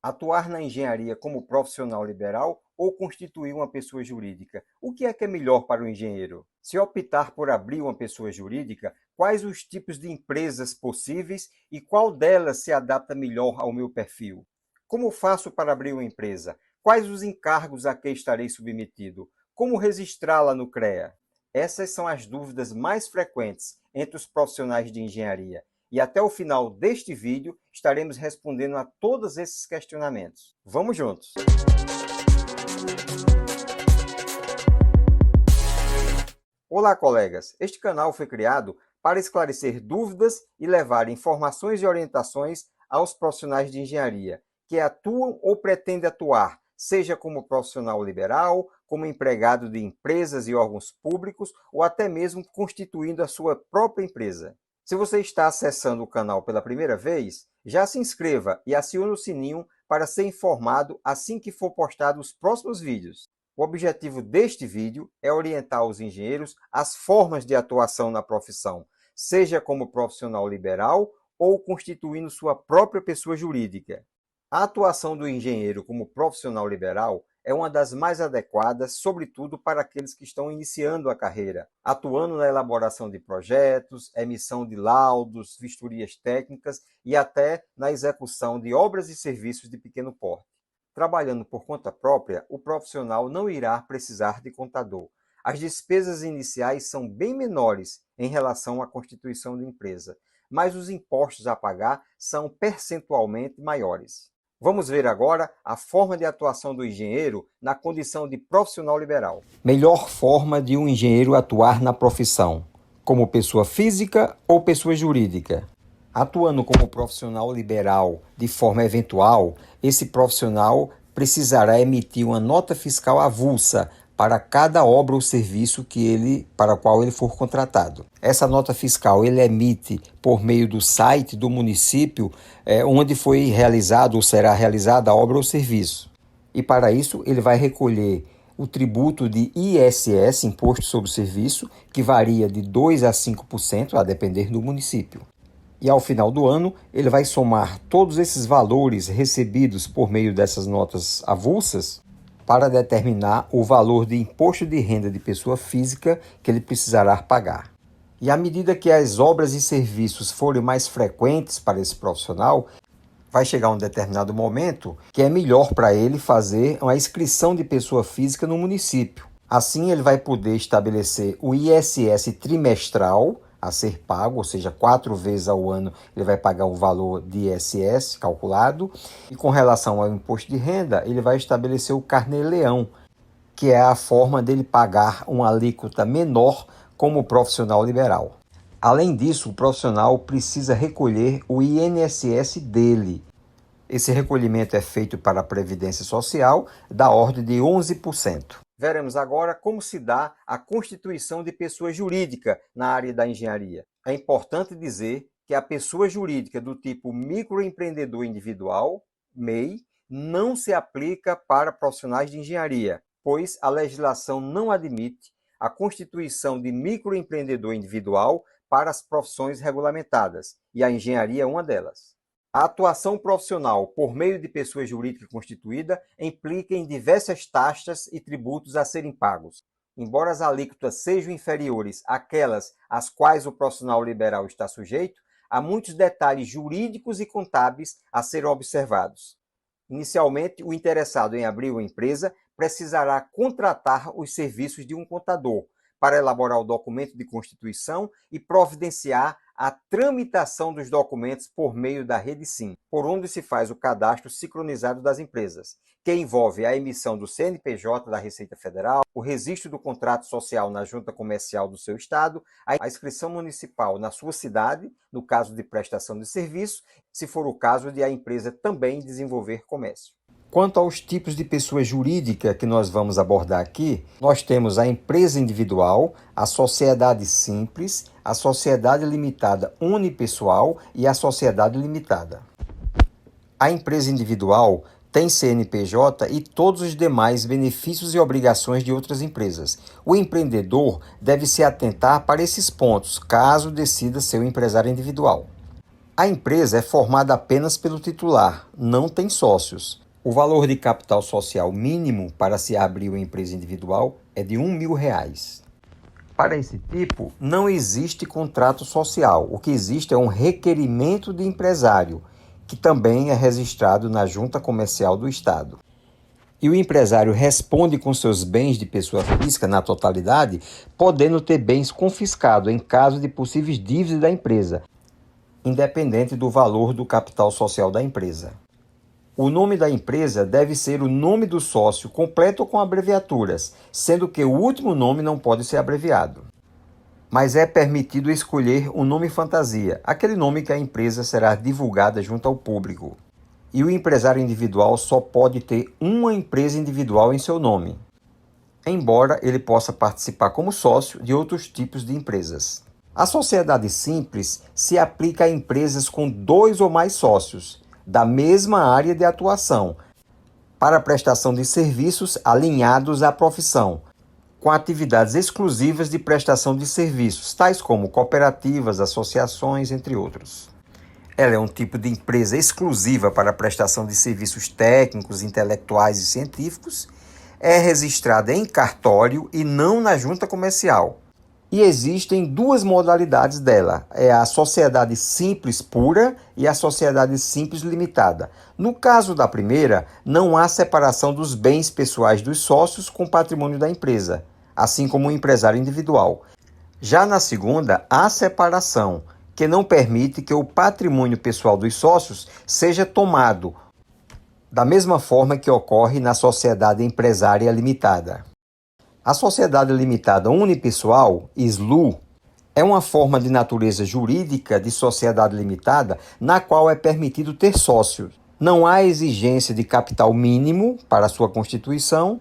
Atuar na engenharia como profissional liberal ou constituir uma pessoa jurídica? O que é melhor para o engenheiro? Se optar por abrir uma pessoa jurídica, quais os tipos de empresas possíveis e qual delas se adapta melhor ao meu perfil? Como faço para abrir uma empresa? Quais os encargos a que estarei submetido? Como registrá-la no CREA? Essas são as dúvidas mais frequentes entre os profissionais de engenharia. E até o final deste vídeo estaremos respondendo a todos esses questionamentos. Vamos juntos! Olá, colegas! Este canal foi criado para esclarecer dúvidas e levar informações e orientações aos profissionais de engenharia que atuam ou pretendem atuar, seja como profissional liberal, como empregado de empresas e órgãos públicos ou até mesmo constituindo a sua própria empresa. Se você está acessando o canal pela primeira vez, já se inscreva e acione o sininho para ser informado assim que for postado os próximos vídeos. O objetivo deste vídeo é orientar os engenheiros as formas de atuação na profissão, seja como profissional liberal ou constituindo sua própria pessoa jurídica. A atuação do engenheiro como profissional liberal é uma das mais adequadas, sobretudo para aqueles que estão iniciando a carreira, atuando na elaboração de projetos, emissão de laudos, vistorias técnicas e até na execução de obras e serviços de pequeno porte. Trabalhando por conta própria, o profissional não irá precisar de contador. As despesas iniciais são bem menores em relação à constituição de empresa, mas os impostos a pagar são percentualmente maiores. Vamos ver agora a forma de atuação do engenheiro na condição de profissional liberal. Melhor forma de um engenheiro atuar na profissão: como pessoa física ou pessoa jurídica. Atuando como profissional liberal de forma eventual, esse profissional precisará emitir uma nota fiscal avulsa para cada obra ou serviço para o qual ele for contratado. Essa nota fiscal ele emite por meio do site do município onde foi realizado ou será realizada a obra ou serviço. E para isso ele vai recolher o tributo de ISS, Imposto sobre o Serviço, que varia de 2% a 5%, a depender do município. E ao final do ano, ele vai somar todos esses valores recebidos por meio dessas notas avulsas para determinar o valor de imposto de renda de pessoa física que ele precisará pagar. E à medida que as obras e serviços forem mais frequentes para esse profissional, vai chegar um determinado momento que é melhor para ele fazer uma inscrição de pessoa física no município. Assim, ele vai poder estabelecer o ISS trimestral a ser pago, ou seja, 4 vezes ao ano ele vai pagar o valor de ISS calculado. E com relação ao imposto de renda, ele vai estabelecer o carnê-leão, que é a forma dele pagar uma alíquota menor como profissional liberal. Além disso, o profissional precisa recolher o INSS dele. Esse recolhimento é feito para a Previdência Social da ordem de 11%. Veremos agora como se dá a constituição de pessoa jurídica na área da engenharia. É importante dizer que a pessoa jurídica do tipo microempreendedor individual, MEI, não se aplica para profissionais de engenharia, pois a legislação não admite a constituição de microempreendedor individual para as profissões regulamentadas, e a engenharia é uma delas. A atuação profissional por meio de pessoa jurídica constituída implica em diversas taxas e tributos a serem pagos. Embora as alíquotas sejam inferiores àquelas às quais o profissional liberal está sujeito, há muitos detalhes jurídicos e contábeis a serem observados. Inicialmente, o interessado em abrir uma empresa precisará contratar os serviços de um contador para elaborar o documento de constituição e providenciar a tramitação dos documentos por meio da Rede Sim, por onde se faz o cadastro sincronizado das empresas, que envolve a emissão do CNPJ da Receita Federal, o registro do contrato social na junta comercial do seu estado, a inscrição municipal na sua cidade, no caso de prestação de serviço, se for o caso de a empresa também desenvolver comércio. Quanto aos tipos de pessoa jurídica que nós vamos abordar aqui, nós temos a empresa individual, a sociedade simples, a sociedade limitada unipessoal e a sociedade limitada. A empresa individual tem CNPJ e todos os demais benefícios e obrigações de outras empresas. O empreendedor deve se atentar para esses pontos, caso decida ser um empresário individual. A empresa é formada apenas pelo titular, não tem sócios. O valor de capital social mínimo para se abrir uma empresa individual é de R$ 1.000. Para esse tipo, não existe contrato social. O que existe é um requerimento de empresário, que também é registrado na Junta Comercial do Estado. E o empresário responde com seus bens de pessoa física na totalidade, podendo ter bens confiscados em caso de possíveis dívidas da empresa, independente do valor do capital social da empresa. O nome da empresa deve ser o nome do sócio completo ou com abreviaturas, sendo que o último nome não pode ser abreviado. Mas é permitido escolher um nome fantasia, aquele nome que a empresa será divulgada junto ao público. E o empresário individual só pode ter uma empresa individual em seu nome, embora ele possa participar como sócio de outros tipos de empresas. A sociedade simples se aplica a empresas com 2 ou mais sócios, da mesma área de atuação, para a prestação de serviços alinhados à profissão, com atividades exclusivas de prestação de serviços, tais como cooperativas, associações, entre outros. Ela é um tipo de empresa exclusiva para a prestação de serviços técnicos, intelectuais e científicos, é registrada em cartório e não na junta comercial. E existem 2 modalidades dela, é a sociedade simples pura e a sociedade simples limitada. No caso da primeira, não há separação dos bens pessoais dos sócios com o patrimônio da empresa, assim como o empresário individual. Já na segunda, há separação, que não permite que o patrimônio pessoal dos sócios seja tomado, da mesma forma que ocorre na sociedade empresária limitada. A sociedade limitada unipessoal, SLU, é uma forma de natureza jurídica de sociedade limitada na qual é permitido ter sócios. Não há exigência de capital mínimo para sua constituição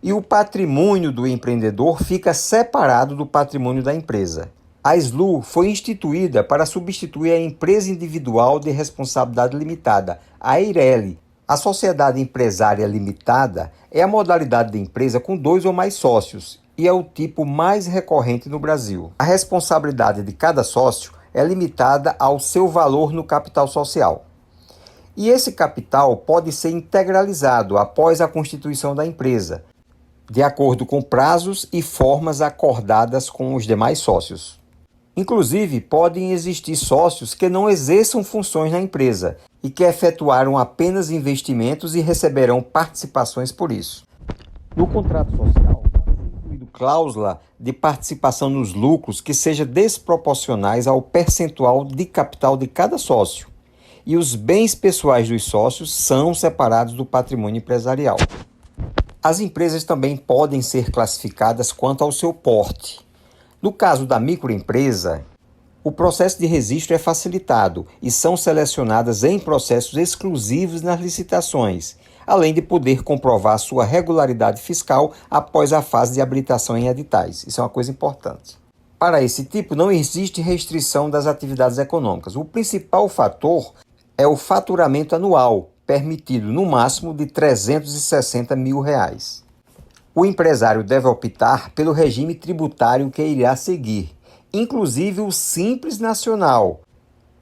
e o patrimônio do empreendedor fica separado do patrimônio da empresa. A SLU foi instituída para substituir a empresa individual de responsabilidade limitada, a EIRELI. A sociedade empresária limitada é a modalidade de empresa com 2 ou mais sócios e é o tipo mais recorrente no Brasil. A responsabilidade de cada sócio é limitada ao seu valor no capital social. E esse capital pode ser integralizado após a constituição da empresa, de acordo com prazos e formas acordadas com os demais sócios. Inclusive, podem existir sócios que não exerçam funções na empresa e que efetuaram apenas investimentos e receberão participações por isso. No contrato social, pode ser incluído cláusula de participação nos lucros que seja desproporcionais ao percentual de capital de cada sócio. E os bens pessoais dos sócios são separados do patrimônio empresarial. As empresas também podem ser classificadas quanto ao seu porte. No caso da microempresa, o processo de registro é facilitado e são selecionadas em processos exclusivos nas licitações, além de poder comprovar sua regularidade fiscal após a fase de habilitação em editais. Isso é uma coisa importante. Para esse tipo, não existe restrição das atividades econômicas. O principal fator é o faturamento anual, permitido no máximo de R$ 360 mil. O empresário deve optar pelo regime tributário que irá seguir, inclusive o Simples Nacional,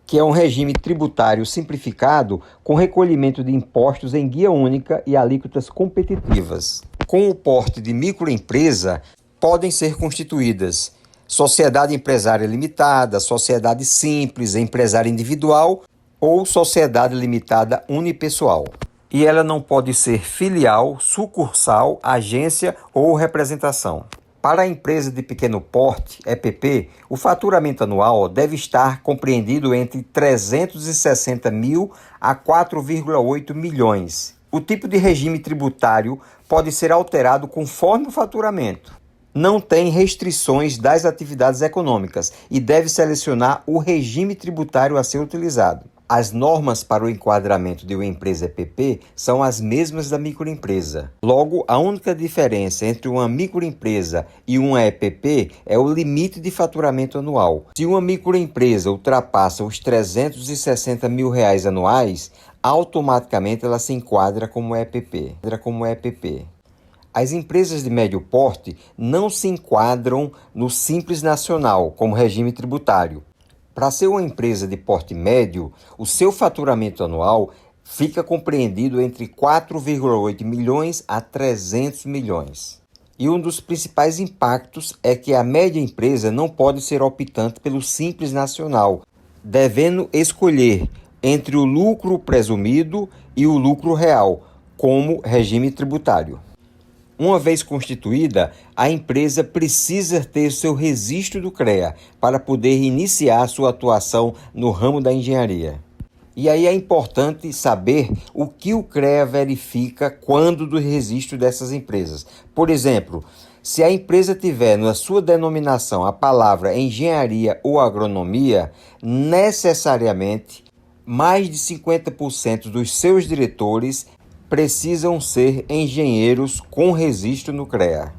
que é um regime tributário simplificado com recolhimento de impostos em guia única e alíquotas competitivas. Com o porte de microempresa, podem ser constituídas sociedade empresária limitada, sociedade simples, empresário individual ou sociedade limitada unipessoal. E ela não pode ser filial, sucursal, agência ou representação. Para a empresa de pequeno porte, EPP, o faturamento anual deve estar compreendido entre 360 mil a 4,8 milhões. O tipo de regime tributário pode ser alterado conforme o faturamento. Não tem restrições das atividades econômicas e deve selecionar o regime tributário a ser utilizado. As normas para o enquadramento de uma empresa EPP são as mesmas da microempresa. Logo, a única diferença entre uma microempresa e uma EPP é o limite de faturamento anual. Se uma microempresa ultrapassa os R$ 360 mil anuais, automaticamente ela se enquadra como EPP. As empresas de médio porte não se enquadram no Simples Nacional como regime tributário, Para ser uma empresa de porte médio, o seu faturamento anual fica compreendido entre 4,8 milhões a 300 milhões. E um dos principais impactos é que a média empresa não pode ser optante pelo Simples Nacional, devendo escolher entre o lucro presumido e o lucro real, como regime tributário. Uma vez constituída, a empresa precisa ter seu registro do CREA para poder iniciar sua atuação no ramo da engenharia. E aí é importante saber o que o CREA verifica quando do registro dessas empresas. Por exemplo, se a empresa tiver na sua denominação a palavra engenharia ou agronomia, necessariamente mais de 50% dos seus diretores precisam ser engenheiros com registro no CREA.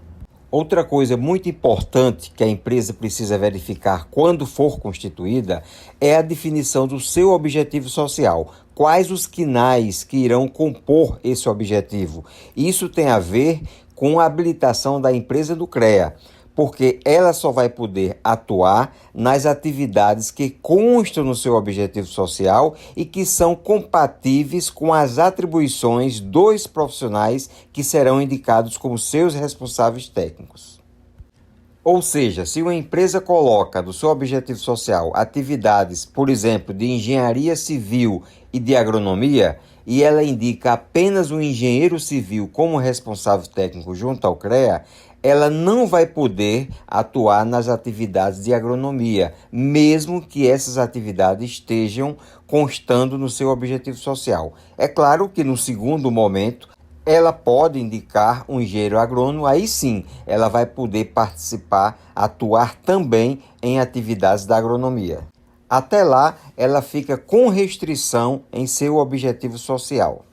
Outra coisa muito importante que a empresa precisa verificar quando for constituída é a definição do seu objetivo social. Quais os quinais que irão compor esse objetivo? Isso tem a ver com a habilitação da empresa do CREA, porque ela só vai poder atuar nas atividades que constam no seu objetivo social e que são compatíveis com as atribuições dos profissionais que serão indicados como seus responsáveis técnicos. Ou seja, se uma empresa coloca do seu objetivo social atividades, por exemplo, de engenharia civil e de agronomia, e ela indica apenas um engenheiro civil como responsável técnico junto ao CREA, ela não vai poder atuar nas atividades de agronomia, mesmo que essas atividades estejam constando no seu objetivo social. É claro que no segundo momento, ela pode indicar um engenheiro agrônomo, aí sim, ela vai poder participar, atuar também em atividades da agronomia. Até lá, ela fica com restrição em seu objetivo social.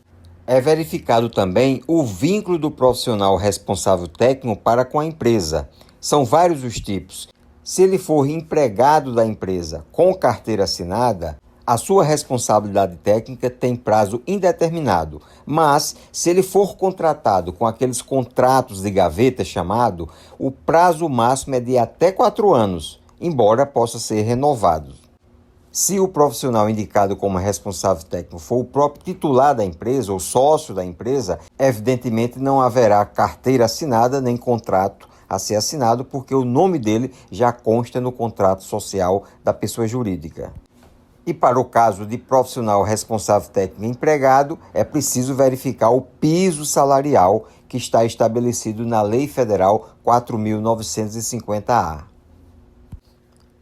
É verificado também o vínculo do profissional responsável técnico para com a empresa. São vários os tipos. Se ele for empregado da empresa com carteira assinada, a sua responsabilidade técnica tem prazo indeterminado, mas se ele for contratado com aqueles contratos de gaveta chamado, o prazo máximo é de até 4 anos, embora possa ser renovado. Se o profissional indicado como responsável técnico for o próprio titular da empresa ou sócio da empresa, evidentemente não haverá carteira assinada nem contrato a ser assinado, porque o nome dele já consta no contrato social da pessoa jurídica. E para o caso de profissional responsável técnico empregado, é preciso verificar o piso salarial que está estabelecido na Lei Federal 4.950-A.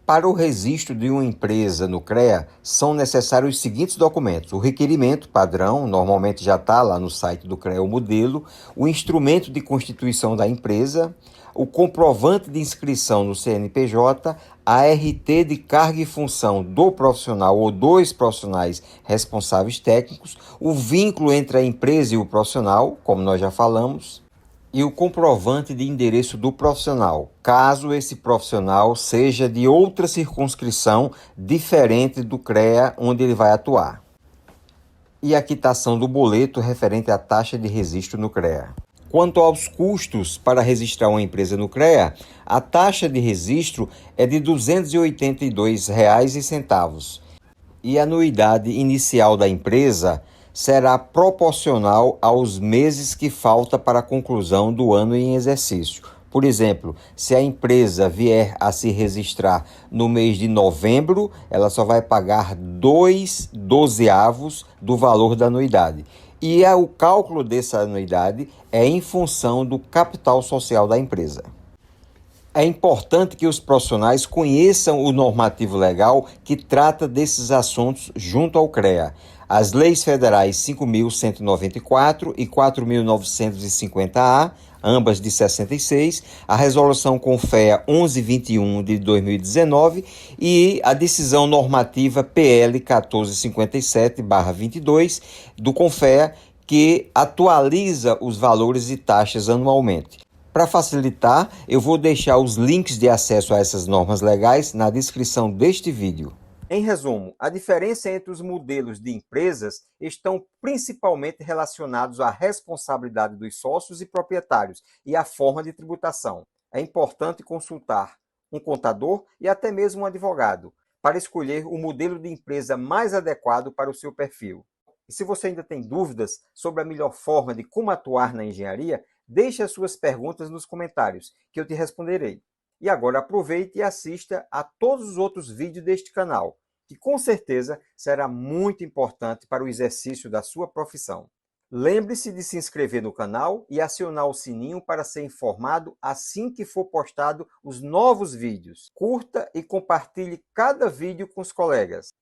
Para o registro de uma empresa no CREA, são necessários os seguintes documentos: o requerimento padrão, normalmente já está lá no site do CREA o modelo, o instrumento de constituição da empresa, o comprovante de inscrição no CNPJ, a RT de carga e função do profissional ou dos profissionais responsáveis técnicos, o vínculo entre a empresa e o profissional, como nós já falamos, e o comprovante de endereço do profissional, caso esse profissional seja de outra circunscrição diferente do CREA onde ele vai atuar. E a quitação do boleto referente à taxa de registro no CREA. Quanto aos custos para registrar uma empresa no CREA, a taxa de registro é de R$ 282,00 e a anuidade inicial da empresa será proporcional aos meses que falta para a conclusão do ano em exercício. Por exemplo, se a empresa vier a se registrar no mês de novembro, ela só vai pagar 2/12 do valor da anuidade. E o cálculo dessa anuidade é em função do capital social da empresa. É importante que os profissionais conheçam o normativo legal que trata desses assuntos junto ao CREA. As leis federais 5.194 e 4.950-A, ambas de 66, a resolução CONFEA 1121 de 2019 e a decisão normativa PL 1457/22 do CONFEA, que atualiza os valores e taxas anualmente. Para facilitar, eu vou deixar os links de acesso a essas normas legais na descrição deste vídeo. Em resumo, a diferença entre os modelos de empresas estão principalmente relacionados à responsabilidade dos sócios e proprietários e à forma de tributação. É importante consultar um contador e até mesmo um advogado para escolher o modelo de empresa mais adequado para o seu perfil. E se você ainda tem dúvidas sobre a melhor forma de como atuar na engenharia, deixe as suas perguntas nos comentários, que eu te responderei. E agora aproveite e assista a todos os outros vídeos deste canal, que com certeza será muito importante para o exercício da sua profissão. Lembre-se de se inscrever no canal e acionar o sininho para ser informado assim que for postado os novos vídeos. Curta e compartilhe cada vídeo com os colegas.